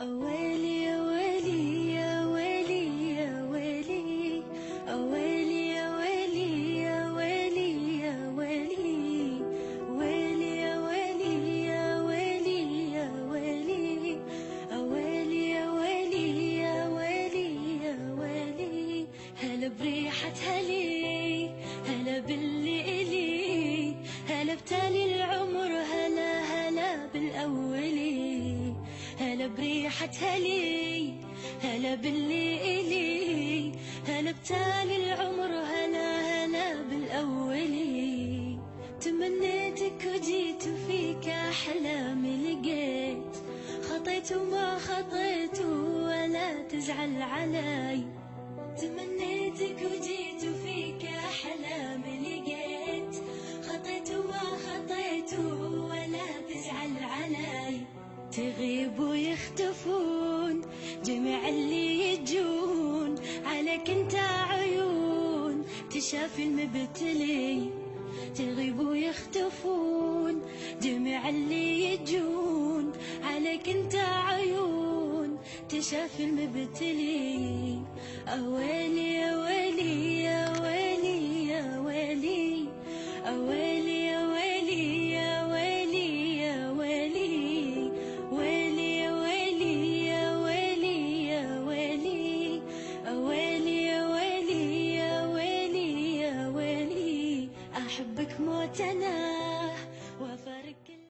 أويلي يا ويلي يا ويلي يا ويلي، أويلي يا ويلي يا ويلي يا ويلي، ويلي يا ويلي يا ويلي يا ويلي، أويلي يا ويلي يا ويلي يا ويلي. هلا بريحة هلي، هلا باللي إلي، هلا بتالي العمر، هلا هلا بالأولي. هلا بريحة هلي، هلا باللي إلي، هلا بتالي العمر، هلا هلا بالأولي. تمنيتك وجيت وفيك أحلامي لقيت، خطيت وما خطيت ولا تزعل علي. تمنيتك وجيت وفيك أحلامي لقيت، خطيت وما خطيت ولا تزعل علي. تغيب ويختفون جميع اللي يجون، عليك انت عيون تشافي المبتلي. تغيب ويختفون جميع اللي يجون، عليك انت عيون تشافي المبتلي.